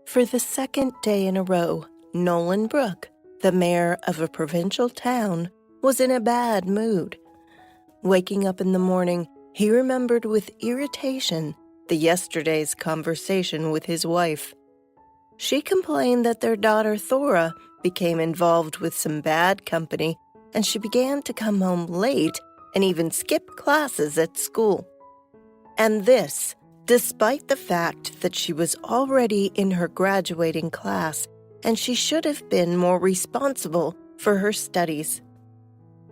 For the second day in a row, Nolan Brooke, the mayor of a provincial town, was in a bad mood. Waking up in the morning, he remembered with irritation the yesterday's conversation with his wife. She complained that their daughter Thora became involved with some bad company, and she began to come home late and even skip classes at school. And this, despite the fact that she was already in her graduating class and she should have been more responsible for her studies.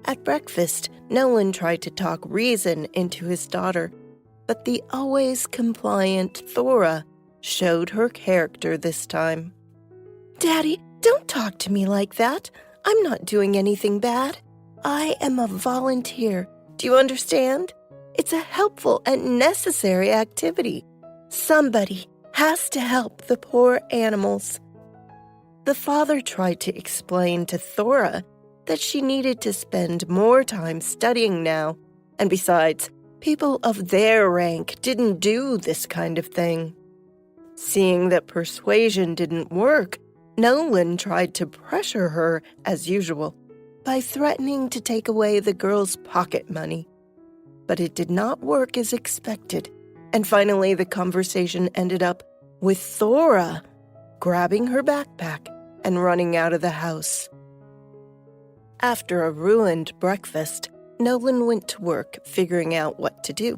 At breakfast, Nolan tried to talk reason into his daughter, but the always compliant Thora showed her character this time. "Daddy, don't talk to me like that. I'm not doing anything bad. I am a volunteer. Do you understand? It's a helpful and necessary activity. Somebody has to help the poor animals." The father tried to explain to Thora that she needed to spend more time studying now, and besides, people of their rank didn't do this kind of thing. Seeing that persuasion didn't work, Nolan tried to pressure her as usual by threatening to take away the girl's pocket money. But it did not work as expected, and finally the conversation ended up with Thora grabbing her backpack and running out of the house. After a ruined breakfast, Nolan went to work figuring out what to do.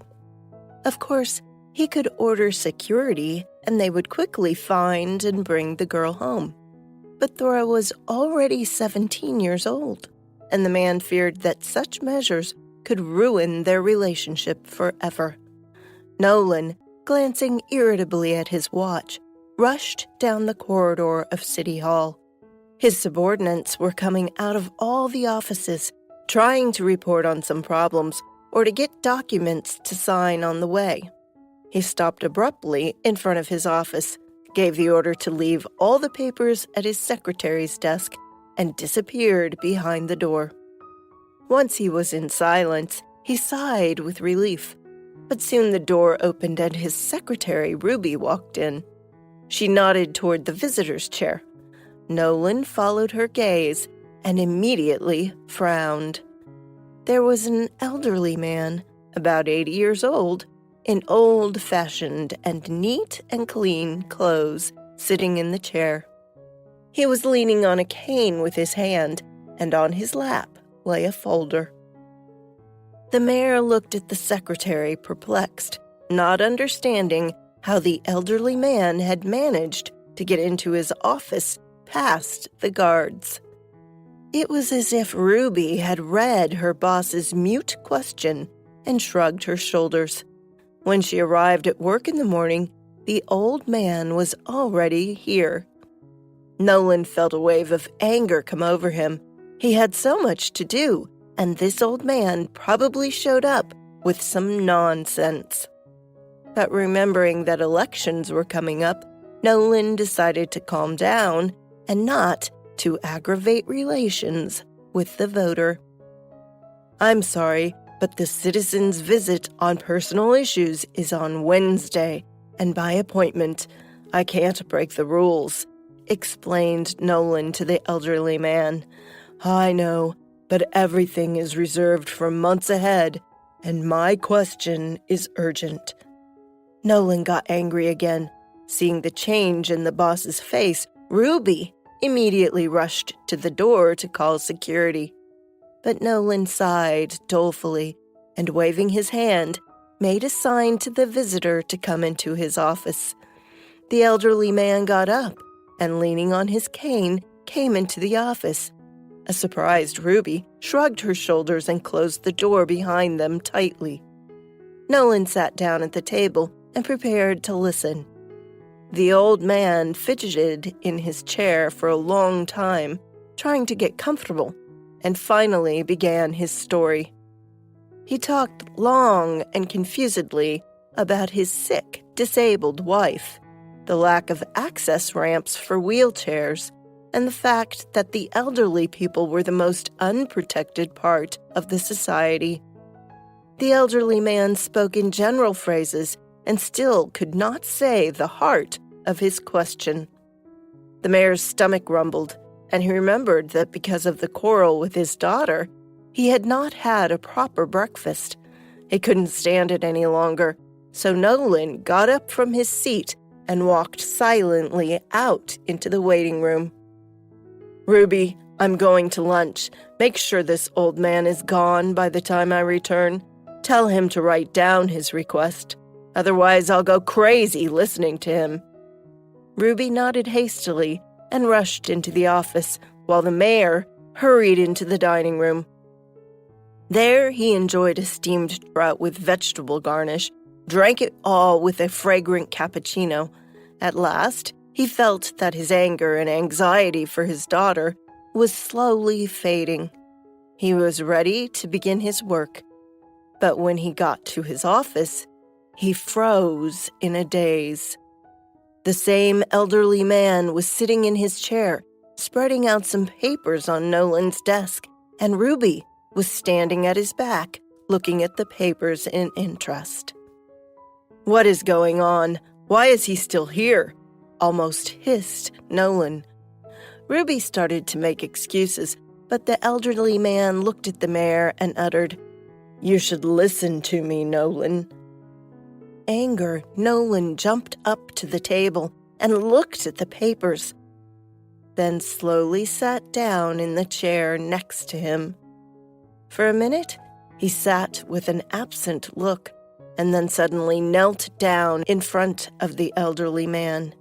Of course, he could order security and they would quickly find and bring the girl home. But Thora was already 17 years old, and the man feared that such measures could ruin their relationship forever. Nolan, glancing irritably at his watch, rushed down the corridor of City Hall. His subordinates were coming out of all the offices, trying to report on some problems or to get documents to sign on the way. He stopped abruptly in front of his office, gave the order to leave all the papers at his secretary's desk, and disappeared behind the door. Once he was in silence, he sighed with relief, but soon the door opened and his secretary, Ruby, walked in. She nodded toward the visitor's chair. Nolan followed her gaze and immediately frowned. There was an elderly man, about 80 years old, in old-fashioned and neat and clean clothes, sitting in the chair. He was leaning on a cane with his hand, and on his lap lay a folder. The mayor looked at the secretary, perplexed, not understanding how the elderly man had managed to get into his office past the guards. It was as if Ruby had read her boss's mute question and shrugged her shoulders. When she arrived at work in the morning, the old man was already here. Nolan felt a wave of anger come over him. He had so much to do, and this old man probably showed up with some nonsense. But remembering that elections were coming up, Nolan decided to calm down and not to aggravate relations with the voter. "I'm sorry, but the citizen's visit on personal issues is on Wednesday, and by appointment. I can't break the rules," explained Nolan to the elderly man. "I know, but everything is reserved for months ahead, and my question is urgent." Nolan got angry again. Seeing the change in the boss's face, Ruby immediately rushed to the door to call security. But Nolan sighed dolefully and, waving his hand, made a sign to the visitor to come into his office. The elderly man got up and, leaning on his cane, came into the office. A surprised Ruby shrugged her shoulders and closed the door behind them tightly. Nolan sat down at the table and prepared to listen. The old man fidgeted in his chair for a long time, trying to get comfortable, and finally began his story. He talked long and confusedly about his sick, disabled wife, the lack of access ramps for wheelchairs, and the fact that the elderly people were the most unprotected part of the society. The elderly man spoke in general phrases and still could not say the heart of his question. The mayor's stomach rumbled, and he remembered that because of the quarrel with his daughter, he had not had a proper breakfast. He couldn't stand it any longer, so Nolan got up from his seat and walked silently out into the waiting room. "Ruby, I'm going to lunch. Make sure this old man is gone by the time I return. Tell him to write down his request. Otherwise, I'll go crazy listening to him." Ruby nodded hastily and rushed into the office, while the mayor hurried into the dining room. There he enjoyed a steamed trout with vegetable garnish, drank it all with a fragrant cappuccino. At last, he felt that his anger and anxiety for his daughter was slowly fading. He was ready to begin his work. But when he got to his office, he froze in a daze. The same elderly man was sitting in his chair, spreading out some papers on Nolan's desk, and Ruby was standing at his back, looking at the papers in interest. "What is going on? Why is he still here?" almost hissed Nolan. Ruby started to make excuses, but the elderly man looked at the mayor and uttered, "You should listen to me, Nolan." Anger, Nolan jumped up to the table and looked at the papers, then slowly sat down in the chair next to him. For a minute, he sat with an absent look, and then suddenly knelt down in front of the elderly man.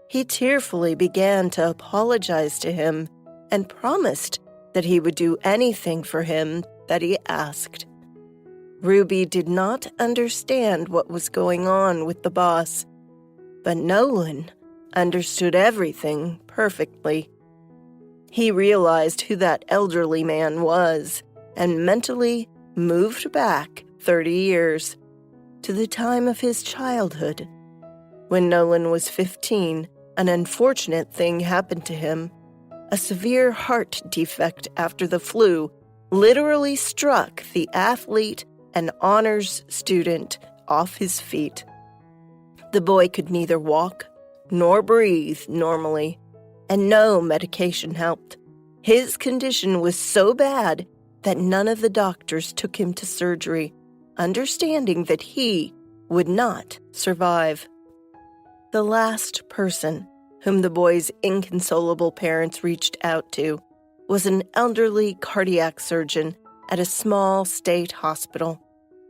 He tearfully began to apologize to him and promised that he would do anything for him that he asked. Ruby did not understand what was going on with the boss, but Nolan understood everything perfectly. He realized who that elderly man was and mentally moved back 30 years to the time of his childhood. When Nolan was 15, an unfortunate thing happened to him. A severe heart defect after the flu literally struck the athlete and honors student off his feet. The boy could neither walk nor breathe normally, and no medication helped. His condition was so bad that none of the doctors took him to surgery, understanding that he would not survive. The last person whom the boy's inconsolable parents reached out to was an elderly cardiac surgeon at a small state hospital.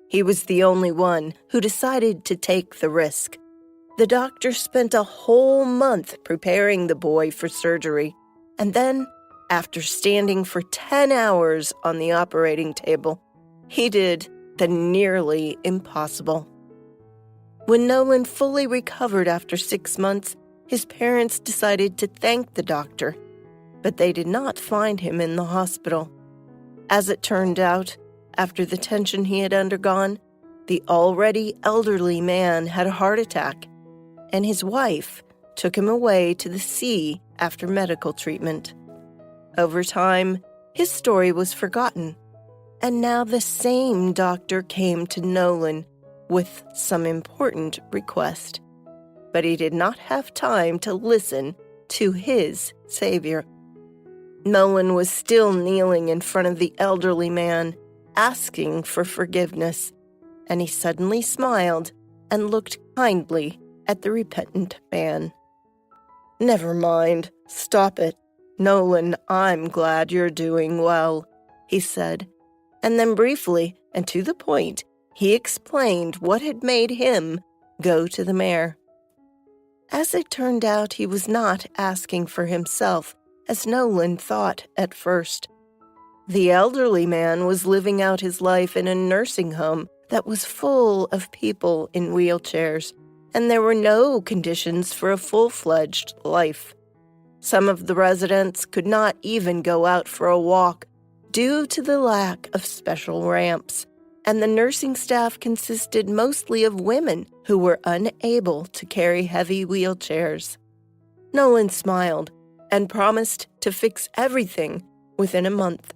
He was the only one who decided to take the risk. The doctor spent a whole month preparing the boy for surgery, and then, after standing for 10 hours on the operating table, he did the nearly impossible. When Nolan fully recovered after 6 months, his parents decided to thank the doctor, but they did not find him in the hospital. As it turned out, after the tension he had undergone, the already elderly man had a heart attack, and his wife took him away to the sea after medical treatment. Over time, his story was forgotten, and now the same doctor came to Nolan with some important request. But he did not have time to listen to his savior. Nolan was still kneeling in front of the elderly man, asking for forgiveness, and he suddenly smiled and looked kindly at the repentant man. "Never mind. Stop it. Nolan, I'm glad you're doing well," he said, and then briefly and to the point, he explained what had made him go to the mayor. As it turned out, he was not asking for himself, as Nolan thought at first. The elderly man was living out his life in a nursing home that was full of people in wheelchairs, and there were no conditions for a full-fledged life. Some of the residents could not even go out for a walk due to the lack of special ramps, and the nursing staff consisted mostly of women who were unable to carry heavy wheelchairs. Nolan smiled and promised to fix everything within a month.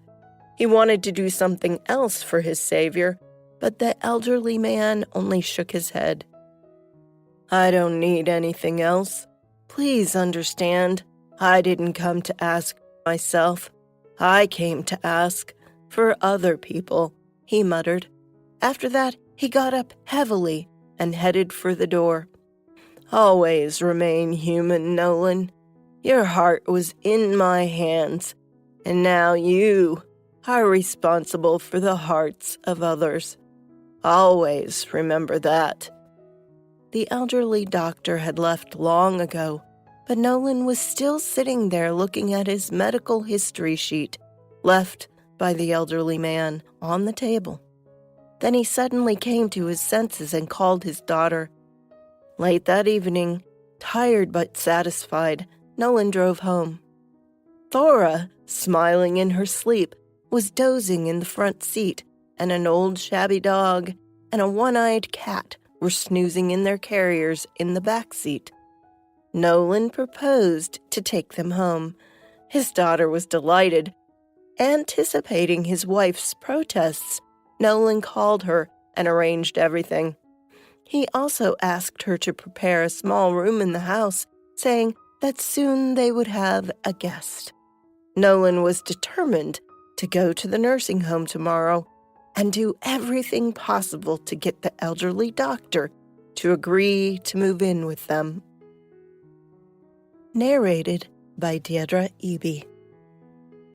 He wanted to do something else for his savior, but the elderly man only shook his head. "I don't need anything else. Please understand, I didn't come to ask myself. I came to ask for other people, he muttered. After that, he got up heavily and headed for the door. Always remain human, Nolan. Your heart was in my hands, and now you are responsible for the hearts of others. Always remember that. The elderly doctor had left long ago, but Nolan was still sitting there looking at his medical history sheet, left by the elderly man, on the table. Then he suddenly came to his senses and called his daughter. Late that evening, tired but satisfied, Nolan drove home. Thora, smiling in her sleep, was dozing in the front seat, and an old shabby dog and a one-eyed cat were snoozing in their carriers in the back seat. Nolan proposed to take them home. His daughter was delighted. Anticipating his wife's protests, Nolan called her and arranged everything. He also asked her to prepare a small room in the house, saying that soon they would have a guest. Nolan was determined to go to the nursing home tomorrow and do everything possible to get the elderly doctor to agree to move in with them. Narrated by Deirdre Eby.